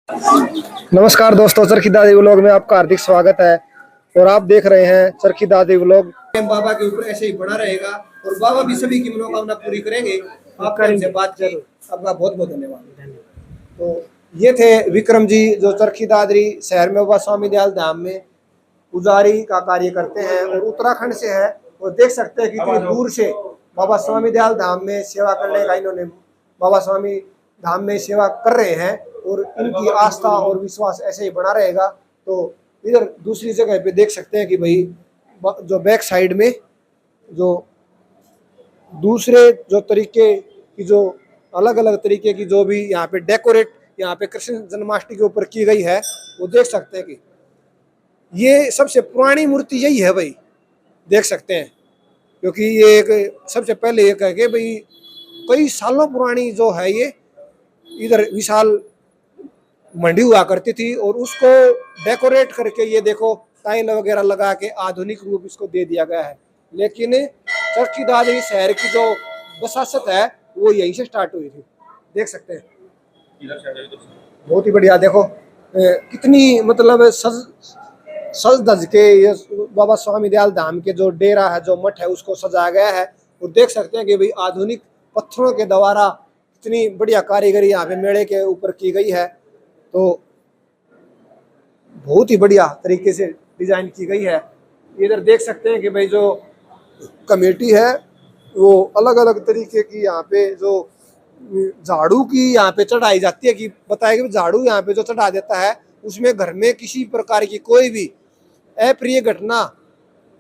नमस्कार दोस्तों, चरखी दादी व्लॉग में आपका हार्दिक स्वागत है। और आप देख रहे हैं चरखी दादी व्लॉग। बाबा के ऊपर ऐसे ही बना रहेगा और बाबा भी सभी की मनोकामना पूरी करेंगे। आपने इनसे बात की, आपका बहुत बहुत धन्यवाद। तो ये थे विक्रम जी, जो चरखी दादरी शहर में बाबा स्वामी दयाल धाम में पुजारी का कार्य करते हैं और उत्तराखंड से है। और देख सकते हैं कितनी दूर से बाबा स्वामी दयाल धाम में सेवा करने का इन्होंने बाबा स्वामी धाम में सेवा कर रहे हैं और इनकी आस्था और विश्वास ऐसे ही बना रहेगा। तो इधर दूसरी जगह पे देख सकते हैं कि भाई जो बैक साइड में जो दूसरे जो तरीके की जो अलग अलग तरीके की जो भी यहाँ पे डेकोरेट यहाँ पे कृष्ण जन्माष्टमी के ऊपर की गई है, वो देख सकते हैं कि ये सबसे पुरानी मूर्ति यही है भाई, देख सकते हैं। क्योंकि ये एक सबसे पहले ये कह के भाई कई सालों पुरानी जो है ये इधर विशाल मंडी हुआ करती थी और उसको डेकोरेट करके ये देखो टाइल वगैरह लगा के आधुनिक रूप इसको दे दिया गया है। लेकिन चरखी दादरी शहर की जो बसासत है वो यहीं से स्टार्ट हुई थी, देख सकते हैं। बहुत ही बढ़िया, देखो कितनी मतलब सज धज के ये बाबा स्वामी दयाल धाम के जो डेरा है, जो मठ है, उसको सजाया गया है। और देख सकते हैं कि भाई आधुनिक पत्थरों के द्वारा इतनी बढ़िया कारीगरी यहाँ पे मेड़े के ऊपर की गई है। तो बहुत ही बढ़िया तरीके से डिजाइन की गई है। इधर देख सकते हैं कि भाई जो कमेटी है वो अलग अलग तरीके की यहाँ पे जो झाड़ू की यहाँ पे चढ़ाई जाती है कि बताया कि झाड़ू यहाँ पे जो चढ़ा देता है उसमें घर में किसी प्रकार की कोई भी अप्रिय घटना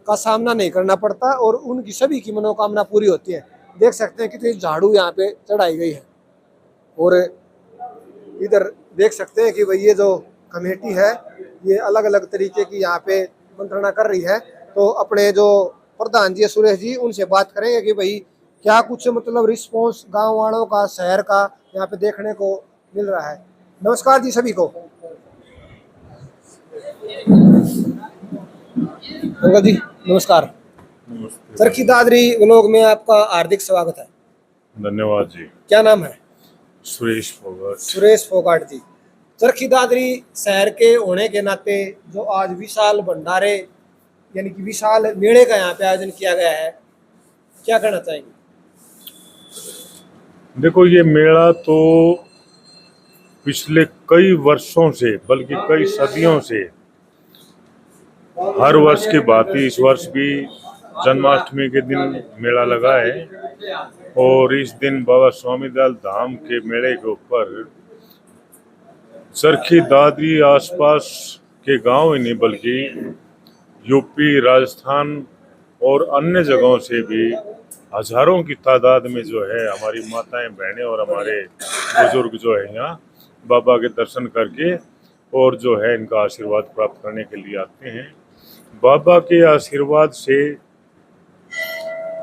का सामना नहीं करना पड़ता और उनकी सभी की मनोकामना पूरी होती है। देख सकते हैं कितनी झाड़ू यहाँ पे चढ़ाई गई है। और इधर देख सकते हैं कि भाई ये जो कमेटी है ये अलग अलग तरीके की यहाँ पे मंत्रणा कर रही है। तो अपने जो प्रधान जी सुरेश जी, उनसे बात करेंगे कि भाई क्या कुछ मतलब रिस्पॉन्स गांव वालों का, शहर का यहाँ पे देखने को मिल रहा है। नमस्कार जी सभी को। अंकल जी नमस्कार। चरखी दादरी व्लॉग में आपका हार्दिक स्वागत है। धन्यवाद जी। क्या नाम है? सुरेश फोगाट। सुरेश फोगाट जी। चरखी दादरी शहर के होने के नाते जो आज विशाल भंडारे यानी कि विशाल मेले का यहाँ पे आयोजन किया गया है, क्या कहना चाहेंगे? देखो, ये मेला तो पिछले कई वर्षों से, बल्कि कई सदियों से हर वर्ष की बात ही इस वर्ष भी जन्माष्टमी के दिन मेला लगा है। और इस दिन बाबा स्वामी दयाल धाम के मेले के ऊपर चरखी दादरी आसपास के गांव ही नहीं बल्कि यूपी, राजस्थान और अन्य जगहों से भी हजारों की तादाद में जो है हमारी माताएं, बहनें और हमारे बुजुर्ग जो है यहाँ बाबा के दर्शन करके और जो है इनका आशीर्वाद प्राप्त करने के लिए आते हैं। बाबा के आशीर्वाद से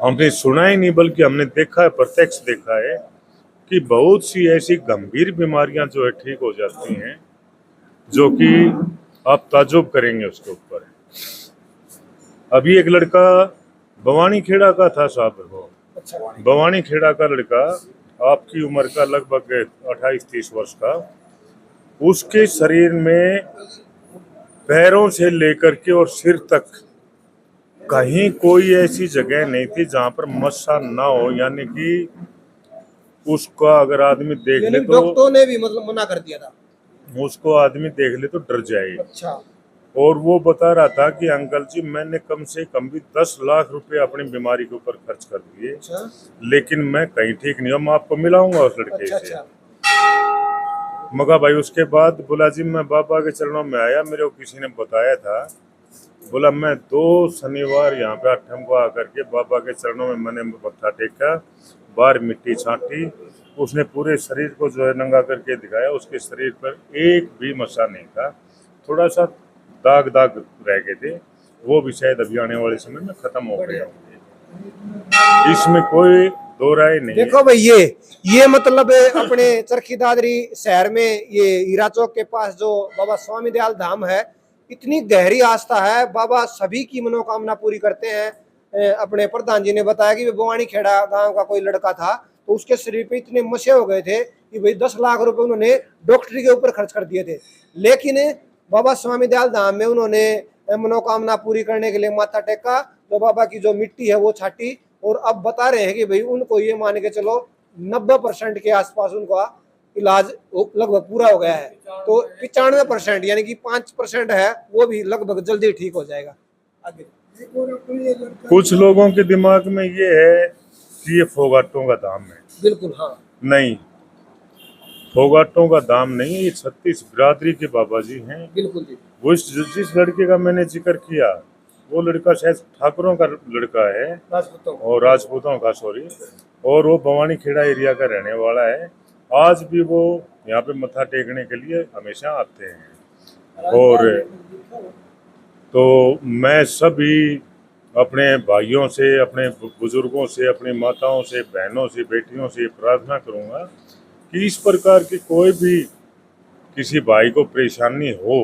हमने सुना ही नहीं बल्कि हमने देखा है, प्रत्यक्ष देखा है कि बहुत सी ऐसी गंभीर बीमारियां जो है ठीक हो जाती हैं, जो कि आप ताज्जुब करेंगे उसके ऊपर। अभी एक लड़का भवानी खेड़ा का था साहब, वो भवानी खेड़ा का लड़का, आपकी उम्र का, लगभग 28-30 वर्ष का। उसके शरीर में पैरों से लेकर के और सिर तक कहीं कोई ऐसी जगह नहीं थी जहां पर मस्सा ना हो, यानी कि उसका अगर आदमी देख ले तो डॉक्टरों ने भी मतलब मना कर दिया था, उसको आदमी देख ले तो डर जाए। अच्छा। और वो बता रहा था कि अंकल जी मैंने कम से कम भी 10 लाख रुपए अपनी बीमारी के ऊपर खर्च कर दिए, अच्छा। लेकिन मैं कहीं ठीक नहीं हूँ। मैं आपको मिलाऊंगा उस लड़के अच्छा, से। अच्छा। मगर भाई उसके बाद बोला जी मैं बाबा के चरणों में आया, मेरे को किसी ने बताया था। बोला मैं 2 शनिवार यहाँ पे आठम को आकर के बाबा के चरणों में मैंने मत्था टेका, बाहर मिट्टी छांटी, उसने पूरे शरीर को जो है नंगा करके दिखाया। उसके शरीर पर एक भी मस्सा नहीं था, थोड़ा सा दाग दाग रह गए थे, वो भी शायद अभी आने वाले समय में खत्म हो गए होंगे, इसमें कोई दो राय नहीं। देखो भाई ये मतलब अपने चरखी दादरी शहर में ये हीरा चौक के पास जो बाबा स्वामी दयाल धाम है, इतनी गहरी आस्था है। बाबा सभी की मनोकामना पूरी करते हैं। अपने प्रधान जी ने बताया कि भवानी खेड़ा गांव का कोई लड़का था, तो उसके शरीर पे इतने मसे हो गए थे कि भाई 10 लाख रुपए उन्होंने डॉक्टरी के ऊपर खर्च कर दिए थे, लेकिन बाबा स्वामी दयाल धाम में उन्होंने मनोकामना पूरी करने के लिए माथा टेका, तो बाबा की जो मिट्टी है वो छाटी, और अब बता रहे हैं कि भाई उनको ये मान के चलो 90% के आसपास उनका इलाज लगभग पूरा हो गया है। तो 95% यानी कि 5% है वो भी लगभग जल्दी ठीक हो जाएगा। आगे कुछ लोगों के दिमाग में ये है कि ये फोगाटों का दाम है। बिल्कुल हाँ, नहीं, फोगाटों का दाम नहीं है, ये 36 बिरादरी के बाबा जी हैं। बिल्कुल जी। वो जिस लड़के का मैंने जिक्र किया वो लड़का शायद ठाकुरों का लड़का है, राजपूतों और राजपूतों का, सॉरी, और वो भवानी खेड़ा एरिया का रहने वाला है। आज भी वो यहाँ पे मत्था टेकने के लिए हमेशा आते हैं। और तो मैं सभी अपने भाइयों से, अपने बुजुर्गों से, अपनी माताओं से, बहनों से, बेटियों से प्रार्थना करूँगा कि इस प्रकार की कोई भी किसी भाई को परेशानी हो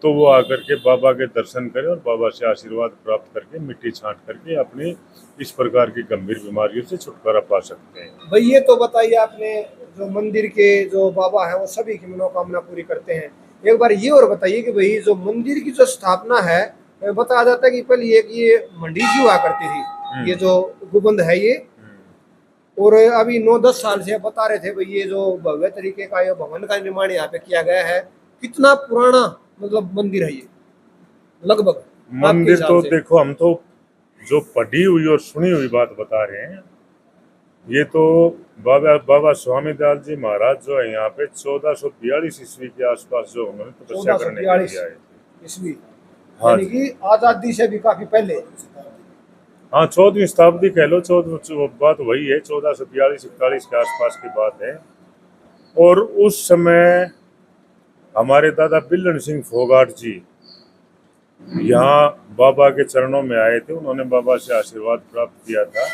तो वो आकर के बाबा के दर्शन करें और बाबा से आशीर्वाद प्राप्त करके मिट्टी छांट करके अपनी इस प्रकार की गंभीर बीमारियों से छुटकारा पा सकते हैं। भाई ये तो बताइए, आपने जो मंदिर के जो बाबा हैं वो सभी की मनोकामना पूरी करते हैं। एक बार ये और बताइए कि भाई जो मंदिर की जो स्थापना है, बताया जाता है कि पहले ये मंडी सी हुआ करती थी, ये जो गुबंद है ये, और अभी 9-10 साल से बता रहे थे भाई ये जो भव्य तरीके का ये भवन का निर्माण यहाँ पे किया गया है। कितना पुराना मतलब मंदिर है ये लगभग? मंदिर तो देखो, हम तो जो पढ़ी हुई और सुनी हुई बात बता रहे हैं। ये तो बाबा स्वामी दयाल जी महाराज जो है यहाँ पे 1442 ईस्वी के आसपास जो उन्होंने तपस्या करने के लिए आए थे। ईस्वी, हाँ, यानी कि आजादी से भी काफी पहले। हाँ, 14वीं शताब्दी कह लो, 14 बात वही है, 1442-41 के आसपास की बात है। और उस समय हमारे दादा बिल्लन सिंह फोगाट जी यहाँ बाबा के चरणों में आए थे। उन्होंने बाबा से आशीर्वाद प्राप्त किया था।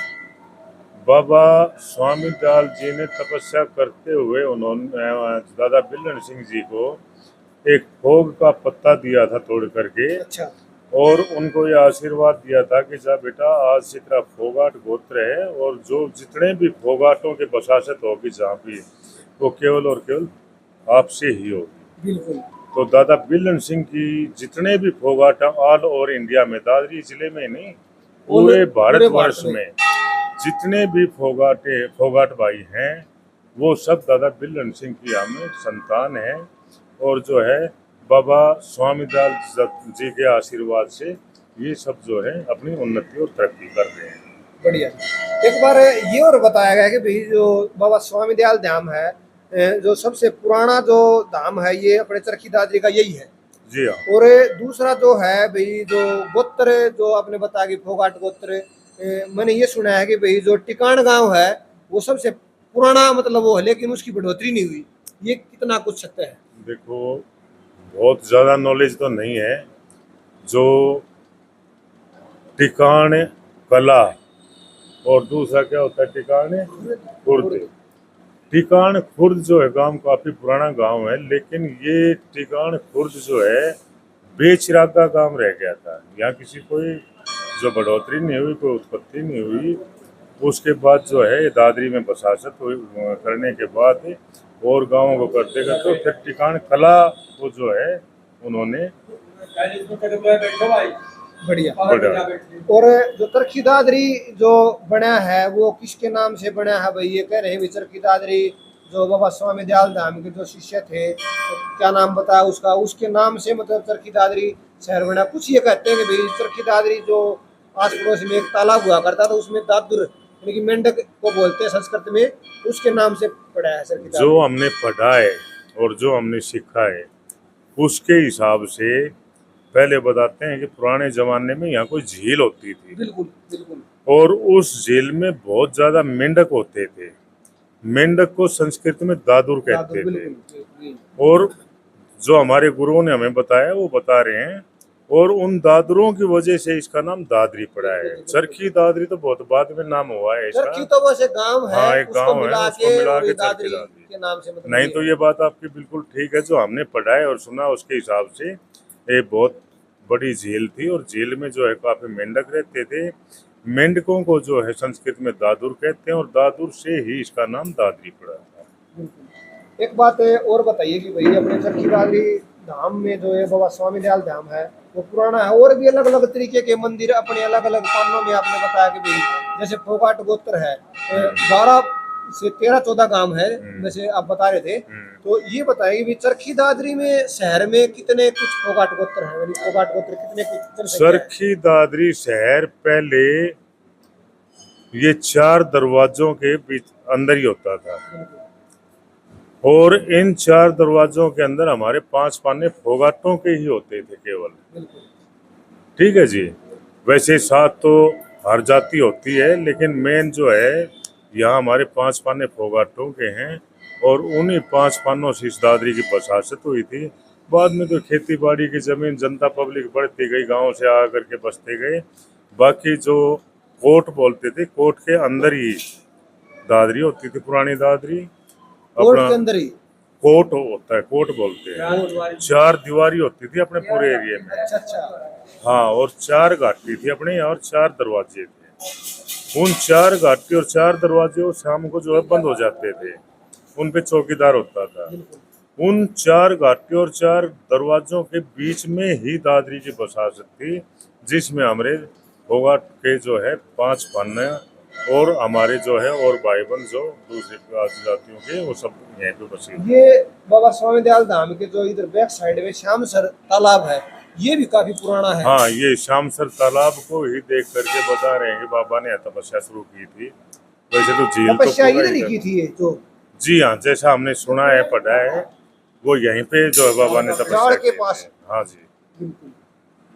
बाबा स्वामी दयाल जी ने तपस्या करते हुए उन्होंने दादा बिल्लन सिंह जी को एक फोग का पत्ता दिया था तोड़ करके। अच्छा। और उनको ये आशीर्वाद दिया था कि जा बेटा, आज से तेरा फोगाट गोत्र है और जो जितने भी फोगाटों के बसासत होगी जहाँ भी, वो केवल और केवल आपसे ही होगी। बिल्कुल। तो दादा बिल्लन सिंह की जितने भी फोगाट ऑल ओवर इंडिया में, दादरी जिले में नहीं, पूरे भारतवर्ष में जितने भी फोगाट भाई हैं वो सब दादा बिल्लन सिंह की हमें संतान है। और जो है बाबा स्वामी दयाल जी के आशीर्वाद से ये सब जो है अपनी उन्नति और तरक्की कर रहे हैं। बढ़िया। एक बार ये और बताया गया कि भाई जो बाबा स्वामी दयाल धाम है, जो सबसे पुराना जो धाम है ये अपने चरखी दादरी का यही है। जी हाँ। और दूसरा जो है भाई जो गोत्र जो आपने बताया कि फोगाट गोत्र, मैंने ये सुना है कि भाई जो टिकाण गांव है वो सबसे पुराना मतलब वो है, लेकिन उसकी बढ़ोतरी नहीं हुई। ये कितना कुछ सत्य है? देखो, बहुत ज़्यादा नॉलेज तो नहीं है। जो टिकाण कला और दूसरा क्या होता है टिकाण खुर्द। टिकाण खुर्द जो है गांव काफ़ी पुराना गांव है, लेकिन ये टिकाण खुर्द जो है बेचिरागा गांव रह गया था। यहाँ किसी कोई जो बढ़ोतरी नहीं हुई, कोई उत्पत्ति नहीं हुई। उसके बाद जो है दादरी में बसासत करने के बाद और गांवों को करते करते फिर टिकाण कला को जो है उन्होंने बढ़िया। और जो चरखी दादरी जो बना है वो किसके नाम से बना है भाई? ये कह रहे हैं चरखी दादरी जो बाबा स्वामी दयाल धाम के जो शिष्य थे, तो क्या नाम बताया उसका, उसके नाम से मतलब चरखी दादरी शहर बना। कुछ ये कहते हैं कि भाई चरखी दादरी जो आस पड़ोस में एक तालाब हुआ करता था, उसमें दादुर यानी कि मेंढक को बोलते हैं संस्कृत में, उसके नाम से पड़ा है चरखी दादरी। जो हमने पढ़ा है और जो हमने सीखा है उसके हिसाब से पहले बताते हैं कि पुराने जमाने में यहाँ कोई झील होती थी। बिल्कुल बिल्कुल। और उस झील में बहुत ज्यादा मेंढक होते थे। मेंढक को संस्कृत में दादुर कहते थे। और जो हमारे गुरुओं ने हमें बताया वो बता रहे हैं, और उन दादरों की वजह से इसका नाम दादरी पड़ा है। चरखी दादरी तो बहुत बाद में नाम हुआ है इसका। चरखी तो वैसे गांव है। हाँ, एक गांव है, उसको मिला के चरखी दादरी के नाम से मतलब नहीं। तो ये बात आपकी बिल्कुल ठीक है। जो हमने पढ़ा है और सुना उसके हिसाब से ये बहुत बड़ी झील थी और झील में जो है काफी मेंढक रहते थे। मेंढकों को जो है संस्कृत में दादुर कहते हैं और दादुर से ही इसका नाम दादरी पड़ा था। एक बात और बताइए कि भाई अपने चरखी दादरी धाम में जो है बाबा स्वामी दयाल धाम है वो पुराना है, और भी अलग अलग तरीके के मंदिर अपने अलग अलग स्थानों में आपने बताया कि भाई जैसे फोगाट गोत्र है, 12 से 13-14 गांव है जैसे आप बता रहे थे। तो ये बताइए कि भाई चरखी दादरी में शहर में कितने कुछ फोगाट गोत्र है, यानी फोगाट गोत्र कितने कुछ जनसंख्या है? चरखी दादरी शहर पहले ये 4 दरवाजों के बीच अंदर ही होता था, और इन 4 दरवाजों के अंदर हमारे 5 पाने फोगाटों के ही होते थे केवल। ठीक है जी। वैसे 7 तो हर जाति होती है, लेकिन मेन जो है यहाँ हमारे 5 पाने फोगाटों के हैं, और उन्हीं 5 पानों से इस दादरी की बसात हुई थी। बाद में तो खेती बाड़ी की जमीन जनता पब्लिक बढ़ती गई, गांव से आ करके बसते गए। बाकी जो कोट बोलते थे, कोट के अंदर ही दादरी होती थी, पुरानी दादरी। कोर्ट के अंदर ही कोट होता है, कोट बोलते हैं। 4 दीवारी होती थी अपने पूरे एरिया में। अच्छा अच्छा। हाँ, और 4 घाटी थी अपने, और 4 दरवाजे थे। उन 4 घाटी और 4 दरवाजे शाम को जो है बंद हो जाते थे, उन पे चौकीदार होता था। उन 4 घाटी और 4 दरवाजों के बीच में ही दादरी की बसात थी, जिसमें हमारे फोगाट के जो है 5 पाने और हमारे जो है और भाई बहन जो दूसरी जातियों के वो सब यहीं पे बसे। ये बाबा स्वामी दयाल धाम के जो इधर बैक साइड में श्यामसर तालाब है, ये भी काफी पुराना है। हाँ, ये श्यामसर तालाब को ही देख करके बता रहे हैं कि बाबा ने तपस्या शुरू की थी। वैसे तो झील तपस्या तो इधर ही की थी ये जो। जी हाँ, जैसा हमने सुना है, पढ़ा है, वो यहीं पे जो है बाबा ने तपस्या जाड़ के की पास। थी। हाँ जी, बिल्कुल।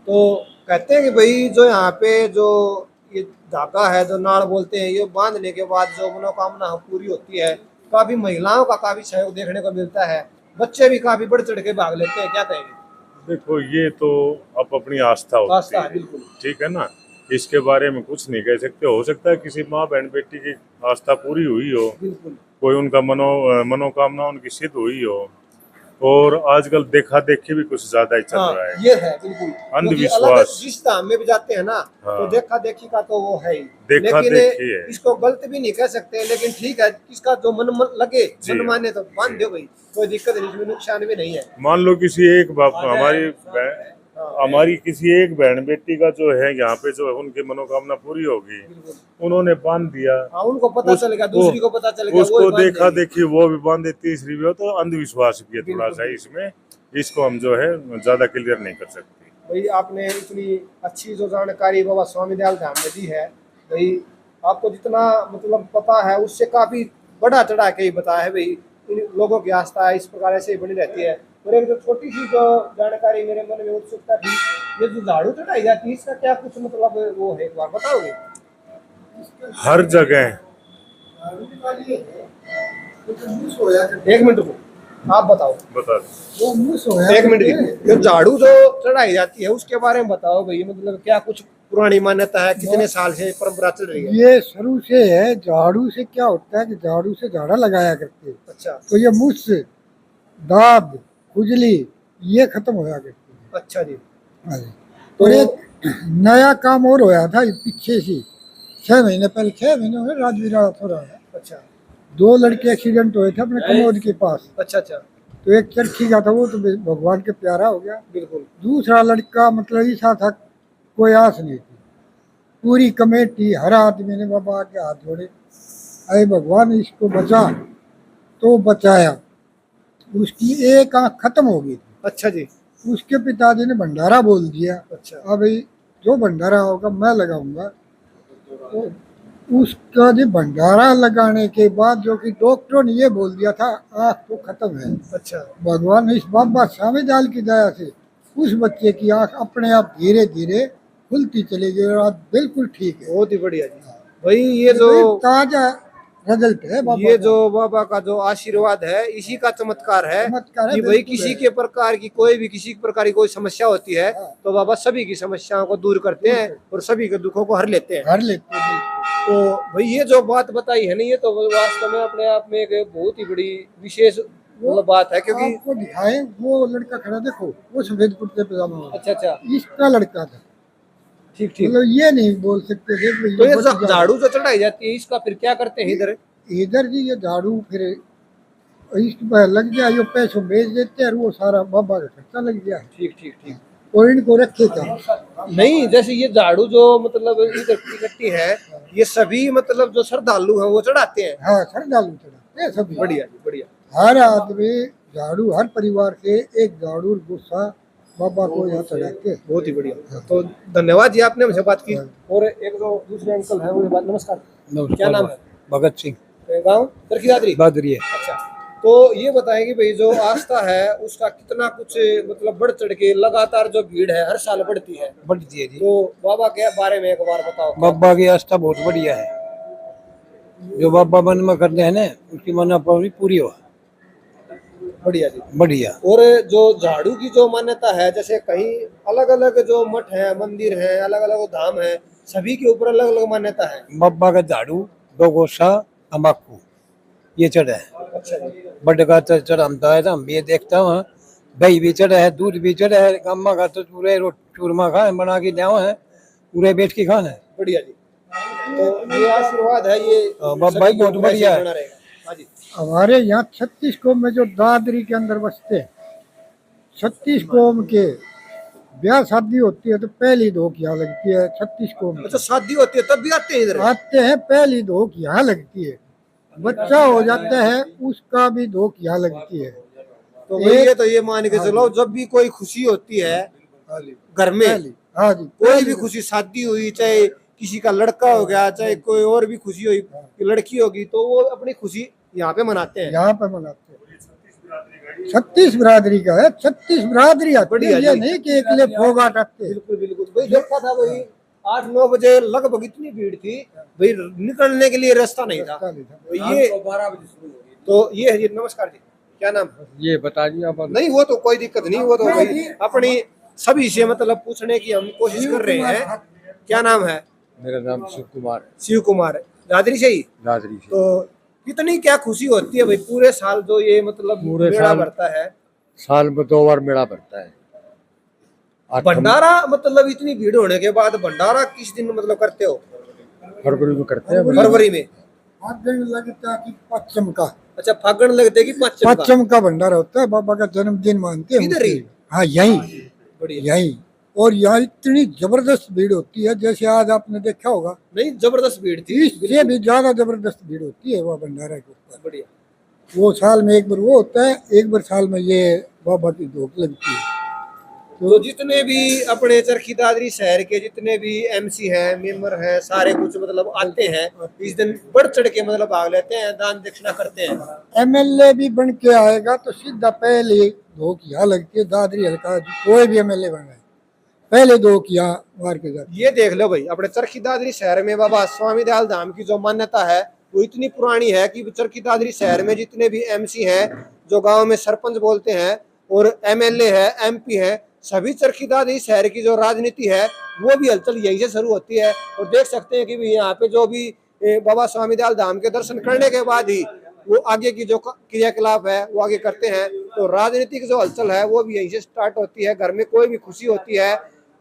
तो कहते हैं कि भाई जो यहाँ पे जो ये धागा है, जो नाड़ बोलते हैं, ये बांधने के बाद जो मनोकामना पूरी होती है, काफी महिलाओं का काफी सहयोग देखने को मिलता है, बच्चे भी काफी बढ़ चढ़ के भाग लेते हैं, क्या कहेंगे? देखो ये तो अब अपनी आस्था होती आस्था है, है, बिल्कुल। ठीक है ना। इसके बारे में कुछ नहीं कह सकते। हो सकता है किसी माँ बहन बेटी की आस्था पूरी हुई हो, बिल्कुल। कोई उनका मनोकामना उनकी सिद्ध हुई हो। और आजकल देखा देखी भी कुछ ज्यादा ही चल हाँ, रहा है, ये है बिल्कुल। अंधविश्वास। क्योंकि अलग जिस धाम में भी जाते हैं ना, हाँ। तो देखा देखी का तो वो है ही। देखा लेकिन देखी है। इसको गलत भी नहीं कह सकते, लेकिन ठीक है, किसका जो मन लगे, जी मन हाँ। माने तो बांध दो भाई, कोई दिक्कत नहीं, इसमें नुकसान भी नहीं है। मान लो किसी एक हमारी किसी एक बहन बेटी का जो है यहाँ पे जो है उनकी मनोकामना पूरी होगी, उन्होंने बांध दिया। हाँ, उनको पता चलेगा, दूसरी को पता चलेगा, वो उसको भी बांध देखा देंगे। देखी वो भी बांधे, तीसरी भी हो, तो अंधविश्वास भी है थोड़ा सा इसमें। इसको हम जो है ज्यादा क्लियर नहीं कर सकते। भाई आपने इतनी अच्छी जो जानकारी बाबा स्वामी दयाल धाम में दी है, भाई आपको जितना मतलब पता है उससे काफी बढ़ा चढ़ा के ही बताया है। भाई इन लोगों की आस्था इस प्रकार ऐसे ही बनी रहती है। और एक जो छोटी सी जो जानकारी मेरे मन में उत्सुकता थी, ये जो झाड़ू चढ़ाई जाती है, इसका क्या कुछ मतलब वो है, एक बार बताओगे? हर जगह एक मिनट को आप बताओ। बता एक मिनट की जो झाड़ू जो चढ़ाई जाती है उसके बारे में बताओ भाई, मतलब क्या कुछ पुरानी मान्यता है, कितने साल से परंपरा चल रही है? ये शुरू से है। झाड़ू से क्या होता है कि झाड़ू से झाड़ा लगाया करते हैं, अच्छा तो ये मुझ दाद खुजली ये खत्म होया करती है। अच्छा जी। हाँ जी। तो एक नया काम और होया था पीछे से 6 महीने पहले, 6 महीने हुए, राजवीरा थोड़ा है। अच्छा 2 लड़के एक्सीडेंट हुए थे अपने कमोद के पास। अच्छा। अच्छा तो एक चरखी का था, वो तो भगवान के प्यारा हो गया। बिल्कुल। दूसरा लड़का मतलब ऐसा था, कोई आस नहीं थी। पूरी कमेटी हर आदमी ने बाबा के हाथ जोड़े, अरे भगवान इसको बचा, तो बचाया। उसकी एक आंख खत्म हो गई थी। अच्छा जी। उसके पिताजी ने भंडारा बोल दिया। अच्छा। अब जो भंडारा होगा मैं लगाऊंगा। तो उसका जो भंडारा लगाने के बाद जो कि डॉक्टरों ने ये बोल दिया था आंख तो खत्म है। अच्छा। भगवान इस बाबा स्वामी दयाल की दया से उस बच्चे की आंख अपने आप धीरे धीरे खुलती चली गई और आज बिल्कुल ठीक है। बहुत ही बढ़िया जी। भाई ये जो ताजा रिजल्ट है बाबा ये का। जो बाबा का जो आशीर्वाद है, इसी का चमत्कार है चमत्कार है, कि भाई बिल्कुल किसी है। के प्रकार की कोई भी किसी प्रकार की कोई समस्या होती है तो बाबा सभी की समस्याओं को दूर करते हैं और सभी के दुखों को हर लेते हैं। हर लेते हैं। तो भाई ये जो बात बताई है ना, ये तो वास्तव में अपने आप में एक बहुत ही बड़ी विशेष मतलब बात है, क्योंकि आपको दिखाए वो लड़का खड़ा, देखो वो सफेद कुर्ते पजामा वाला, अच्छा अच्छा इसका लड़का था। ठीक ठीक। मतलब ये नहीं बोल सकते थे कि तो ये बच झाड़ू जो चढ़ाई जाती है इसका फिर क्या करते हैं इधर? इधर जी ये झाड़ू फिर इस पर लग गया, यो पैसों बेच देते हैं और वो सारा बाबा का खर्चा लग गया। ठीक ठीक ठीक। और इनको रखे क्या? नहीं, जैसे ये झाड़ू जो मतलब इधर इकट्ठी है, ये सभी मतलब जो श्रद्धालु हैं वो चढ़ाते हैं। हाँ, श्रद्धालु चढ़ाते हैं सभी। बढ़िया जी बढ़िया। हर आदमी झाड़ू, हर परिवार से एक झाड़ू और गुस्सा बाबा को यहाँ चढ़ाते हैं। बहुत ही बढ़िया। तो धन्यवाद जी, आपने मुझे बात की। और एक जो दूसरे अंकल है उन्हें बात, नमस्कार, क्या नाम है? भगत सिंह गाँव चरखी दादरी। बादरी है। अच्छा, तो ये बताएंगे भाई जो आस्था है उसका कितना कुछ मतलब बढ़ चढ़ के लगातार जो भीड़ है हर साल बढ़ती है, बढ़ती है जी। तो बाबा के बारे में एक बार बताओ। बाबा की आस्था बहुत बढ़िया है, जो बाबा मन में करते हैं ना उसकी मनोकामना पूरी हो। बढ़िया जी बढ़िया। और जो झाड़ू की जो मान्यता है, जैसे कहीं अलग अलग जो मठ है, मंदिर है, अलग अलग धाम है, सभी के ऊपर अलग अलग मान्यता है। बाबा का झाड़ू, दो गोसा, तम्बाकू ये चढ़ा है। अच्छा जी। बड़ का चढ़ाता है तो हम भी ये देखता हूँ। दही भी चढ़ा है, दूध भी चढ़ा है, गम्मा का तो पूरे चूरमा खा बना के लिया है, पूरे बैठ के खाना है। बढ़िया जी। तो ये आशीर्वाद है, ये बाबा ही बहुत बढ़िया है। बना रहेगा। हाँ जी। हमारे यहाँ 36 कौम में जो दादरी के अंदर बसते हैं, 36 कौम के ब्याह शादी होती है तो पहली धोक यहाँ लगती है। 36 कौम अच्छा, शादी होती है तब भी आते हैं इधर? आते हैं, पहली धोक यहाँ लगती है। बच्चा हो जाता है उसका भी धोक यहाँ लगती है। तो ये तो ये मान के चलो, जब भी कोई खुशी होती है घर में, हाँ जी, कोई भी खुशी, शादी हुई, चाहे किसी का लड़का हो गया, चाहे कोई और भी खुशी हुई, लड़की होगी, तो वो अपनी खुशी यहाँ पे मनाते हैं। यहाँ पे मनाते हैं। 36 बिरादरी का है, 36 बिरादरी आती है, ये नहीं कि एकले फोगाट आते हैं। बिल्कुल बिल्कुल। भाई देखा था भाई 8-9 बजे लगभग इतनी भीड़ थी भाई, निकलने के लिए रास्ता नहीं था। तो ये 12 बजे शुरू हो गई। तो ये है जी। नमस्कार जी, क्या नाम है? ये बता दिया आप। नहीं, वो तो कोई दिक्कत नहीं, वो तो भाई अपनी सभी से मतलब पूछने की हम कोशिश कर रहे हैं। क्या नाम है? मेरा नाम शिव कुमार है। शिव कुमार है, दादरी से ही? दादरी से। तो कितनी क्या खुशी होती है भाई पूरे साल जो ये मतलब पूरे मेला साल भरता है? साल में 2 बार मेला भरता है। भंडारा मतलब इतनी भीड़ होने के बाद भंडारा किस दिन मतलब करते हो? फरवरी में करते हैं। फरवरी में। फागण लगता है कि पश्चिम का, अच्छा, फागण लगते कि पश्चिम का भंडारा होता है। बाबा का जन्मदिन मानते हैं इधर ही? उसे। हाँ, यही बढ़िया। यही। और यहाँ इतनी जबरदस्त भीड़ होती है, जैसे आज आपने देखा होगा, नहीं, जबरदस्त भीड़ थी। इससे भी ज्यादा जबरदस्त भीड़ होती है वह भंडारा के ऊपर। बढ़िया। वो साल में एक बार वो होता है, एक बार साल में ये बाबा की धोख लगती है। तो जितने भी अपने चरखी दादरी शहर के जितने भी एमसी हैं, मेंबर हैं, सारे कुछ मतलब आते हैं इस दिन, बढ़ चढ़ के मतलब भाग लेते हैं, दान दक्षिणा करते हैं। एमएलए भी बन के आएगा तो सीधा पहले धोख यहाँ लगती है। दादरी हल्का कोई भी एमएलए बना है, पहले धोख यहाँ मार के जाती है। ये देख लो भाई, अपने चरखी दादरी शहर में बाबा स्वामी दयाल धाम की जो मान्यता है वो इतनी पुरानी है कि चरखी दादरी शहर में जितने भी एमसी हैं, जो गांव में सरपंच बोलते हैं, और एमएलए है, एमपी है, सभी चरखी दादरी शहर की जो राजनीति है वो भी हलचल यही से शुरू होती है। और देख सकते हैं कि यहाँ पे जो भी बाबा स्वामी दयाल धाम के दर्शन करने के बाद ही वो आगे की जो क्रियाकलाप है वो आगे करते हैं। तो राजनीतिक जो हलचल है वो भी यहीं से स्टार्ट होती है। घर में कोई भी खुशी होती है,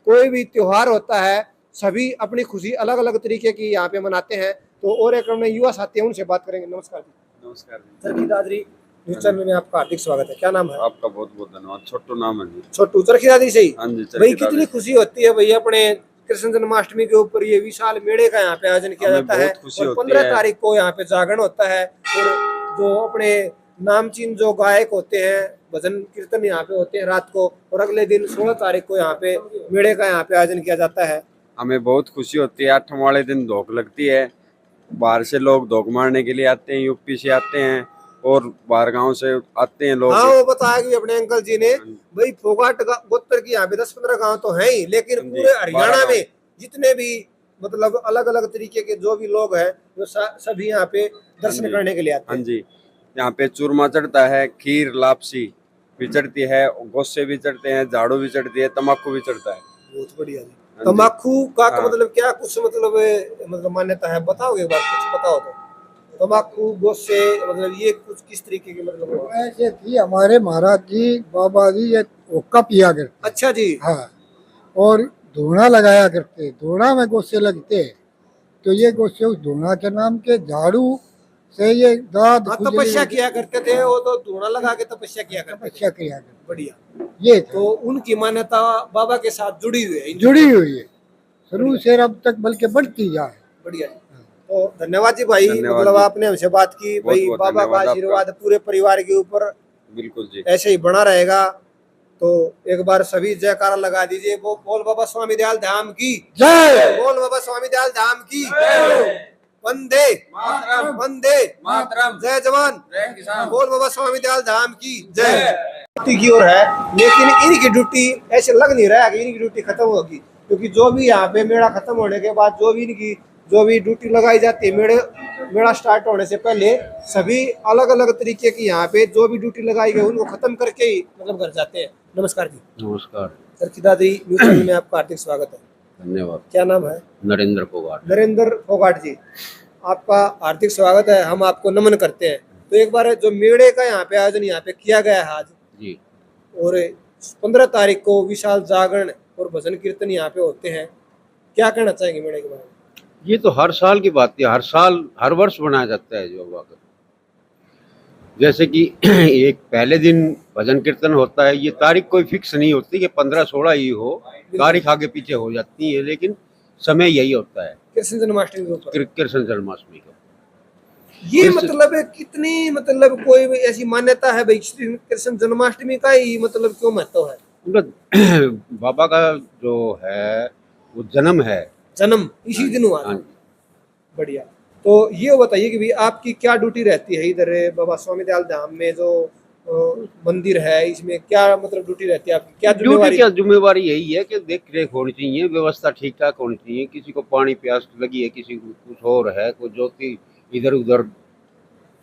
कोई भी त्योहार होता है, सभी अपनी खुशी अलग अलग तरीके की यहाँ पे मनाते हैं। तो और एक अपने युवा साथी हैं, उनसे बात करेंगे। नमस्कार जी। नमस्कार जी। चरखी दादरी न्यूज चैनल में आपका हार्दिक स्वागत है। क्या नाम है? आपका बहुत बहुत धन्यवाद। छोटू नाम है जी। छोटू, चरखी दादरी से ही? हाँ जी, भाई चरखी कितनी दादरी। खुशी होती है भाई अपने कृष्ण जन्माष्टमी के ऊपर ये विशाल मेले का यहाँ पे आयोजन किया हमें जाता है। बहुत खुशी और होती 15 है। तारीख को यहाँ पे जागरण होता है। और जो अपने नामचीन जो गायक होते हैं, भजन कीर्तन यहाँ पे होते हैं रात को। और अगले दिन 16 तारीख को यहाँ पे मेले का यहाँ पे आयोजन किया जाता है। हमें बहुत खुशी होती है। 8 वाले दिन धोख लगती है। बाहर से लोग धोख मारने के लिए आते हैं, यूपी से आते हैं और बाहर गांव से आते हैं लोग। हाँ, वो बताया कि अपने अंकल जी ने भाई फोगाट गोत्र की यहाँ पे 10-15 गांव तो है ही, लेकिन जी, पूरे हरियाणा 12 में जितने भी मतलब अलग अलग तरीके के जो भी लोग हैं वो सभी यहाँ पे दर्शन करने के लिए आते हाँ हैं। जी, यहाँ पे चूरमा चढ़ता है, खीर लापसी भी चढ़ती है, गोस्से भी चढ़ते हैं, झाड़ू भी चढ़ती है, तम्बाकू भी चढ़ता है। बहुत बढ़िया जी। हाँ जी। तम्बाकू का हाँ। मतलब क्या कुछ मतलब मान्यता है, बताओगे एक बार कुछ पता हो तो? तम्बाकू गोस्से मतलब ये कुछ किस तरीके की मतलब? ऐसे थी हमारे महाराज जी, बाबा जी, ये हुक्का पिया करते। अच्छा जी। हाँ, और धूना लगाया करते। धूना में गोस्से लगते, तो ये गोस्से उस धूना के नाम के। झाड़ू से ये दाद हाँ, खुजली तपस्या किया करते थे, वो तो धूना लगा के तपस्या किया करते थे। तपस्या किया करते। बढ़िया। ये था, तो उनकी मान्यता बाबा के साथ जुड़ी हुई है। जुड़ी हुई है शुरू से अब तक, बल्कि बढ़ती जाए। बढ़िया जी। तो धन्यवाद जी भाई, धन्यवाद मतलब जी। आपने हमसे बात की बहुत भाई। बहुत बाबा का धन्यवाद आशीर्वाद पूरे परिवार के ऊपर बिल्कुल जी। ऐसे ही बना रहेगा। तो एक बार सभी जयकारा लगा दीजिए। वो बोल बाबा स्वामी दयाल धाम की जय। बोल बाबा स्वामी दयाल धाम की वंदे वंदे जय जवान बोल बाबा स्वामी दयाल धाम की जय। ड्यूटी की ओर है, लेकिन इनकी ड्यूटी ऐसे लग नहीं रहा है कि इनकी ड्यूटी खत्म होगी, क्योंकि जो भी यहाँ पे मेला खत्म होने के बाद जो भी ड्यूटी लगाई जाती है मेला स्टार्ट होने से पहले, सभी अलग अलग तरीके की यहाँ पे जो भी ड्यूटी लगाई गई उनको खत्म करके ही मतलब घर जाते हैं। नमस्कार जी। नमस्कार। चरखी दादी न्यूज चैनल में आपका हार्दिक स्वागत है। धन्यवाद। क्या नाम है? नरेंद्र फोगाट। नरेंद्र फोगाट जी, आपका हार्दिक स्वागत है। हम आपको नमन करते हैं। तो एक बार जो मेले का यहाँ पे आयोजन यहाँ पे किया गया है आज जी, और 15 तारीख को विशाल जागरण और भजन कीर्तन यहाँ पे होते हैं, क्या कहना चाहेंगे मेले के बारे में? ये तो हर साल की बात है, हर साल हर वर्ष बनाया जाता है जो वाकई। जैसे कि एक पहले दिन भजन कीर्तन होता है, ये तारीख कोई फिक्स नहीं होती कि 15-16 ही हो, तारीख आगे पीछे हो जाती है, लेकिन समय यही होता है कृष्ण जन्माष्टमी के ऊपर। कृष्ण जन्माष्टमी का। ये मतलब कितनी मतलब कोई ऐसी मान्यता है भाई कृष्ण जन्माष्टमी का ही मतलब क्यों महत्व है? मतलब बाबा का जो है वो जन्म है। जन्म इसी दिन हुआ हाँ था। जी। बढ़िया। तो ये बताइए कि भाई आपकी क्या ड्यूटी रहती है इधर बाबा स्वामी दयाल धाम में, जो मंदिर है इसमें क्या मतलब ड्यूटी रहती है आपकी, क्या ड्यूटी जिम्मेवारी? क्या जिम्मेवारी यही है कि देख रेख होनी चाहिए, व्यवस्था ठीक ठाक होनी चाहिए। किसी को पानी प्यास लगी है, किसी को कुछ और है, कोई ज्योति इधर उधर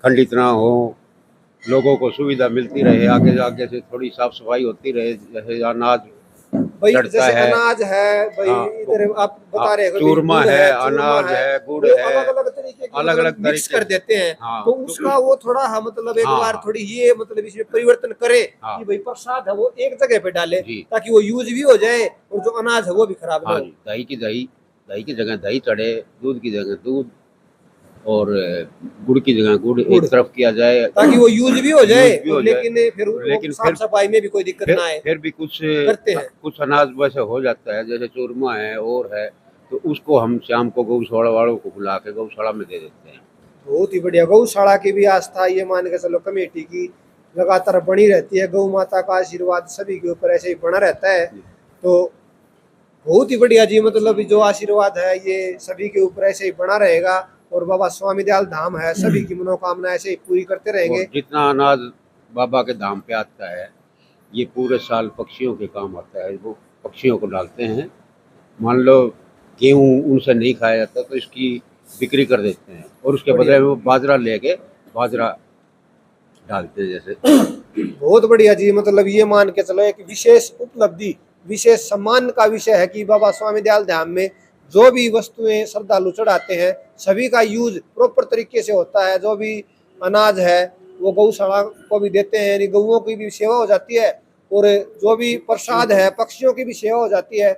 खंडित ना हो, लोगों को सुविधा मिलती रहे, आगे आगे से थोड़ी साफ सफाई होती रहे। जैसे अनाज भाई चढ़ता जैसे है, अनाज है भाई, हाँ, इधर आप बता रहे हो भाई, चूरमा गुड़ है, चूरमा अनाज है, गुड़ वो है, अलग अलग तरीके के अलग अलग मिक्स तरीके कर देते हैं। हाँ, तो उसका वो थोड़ा मतलब एक हाँ, बार हाँ। थोड़ी ये मतलब इसमें परिवर्तन करे हाँ। कि भाई प्रसाद है वो एक जगह पे डाले जी। ताकि वो यूज भी हो जाए और जो अनाज है वो भी खराब ना हाँ हो। जी, दही की जगह दही चढ़े, दूध की जगह दूध, और गुड़ की जगह गुड़ एक तरफ किया जाए ताकि वो यूज भी हो जाए, यूज भी हो जाए। लेकिन साफ सफाई में भी कोई दिक्कत ना आए। फिर भी कुछ करते हैं। कुछ अनाज वैसे हो जाता है, जैसे चूरमा है और है, तो उसको हम शाम को गौशाला वालों को बुला के गौशाला में दे देते हैं। बहुत ही बढ़िया। गौशाला की भी आस्था ये मान के चलो कमेटी की लगातार बनी रहती है। गौ माता का आशीर्वाद सभी के ऊपर ऐसे ही बना रहता है। तो बहुत ही बढ़िया जी, मतलब जो आशीर्वाद है ये सभी के ऊपर ऐसे ही बना रहेगा और बाबा स्वामी दयाल धाम है सभी की मनोकामना ऐसे ही पूरी करते रहेंगे। और जितना अनाज बाबा के धाम पे आता है, ये पूरे साल पक्षियों के काम आता है, वो पक्षियों को डालते हैं। मान लो गेहूँ उनसे नहीं खाया जाता तो इसकी बिक्री कर देते हैं, और उसके बदले में वो बाजरा लेके बाजरा डालते हैं जैसे। बहुत बढ़िया जी, मतलब ये मान के चलो एक विशेष उपलब्धि, विशेष सम्मान का विषय है कि बाबा स्वामी दयाल धाम में जो भी वस्तुएं श्रद्धालु चढ़ाते हैं सभी का यूज प्रॉपर तरीके से होता है। जो भी अनाज है वो गौशाला को भी देते हैं, यानी गौओं की भी सेवा हो जाती है, और जो भी प्रसाद है पक्षियों की भी सेवा हो जाती है।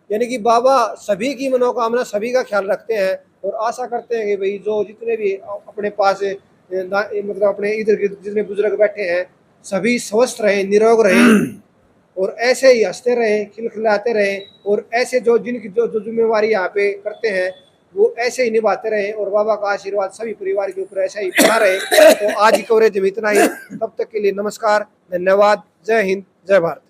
यानी कि बाबा सभी की मनोकामना, सभी का ख्याल रखते हैं और आशा करते हैं कि भाई जो जितने भी अपने पास मतलब अपने इधर के जितने बुजुर्ग बैठे हैं सभी स्वस्थ रहें, निरोग रहें और ऐसे ही हंसते रहें, खिलखिलाते रहें, और ऐसे जो जिनकी जो जिम्मेवारी यहाँ पे करते हैं वो ऐसे ही निभाते रहें और बाबा का आशीर्वाद सभी परिवार के ऊपर ऐसा ही बना रहे। तो आज की कवरेज में इतना ही। तब तक के लिए नमस्कार, धन्यवाद, जय हिंद, जय भारत।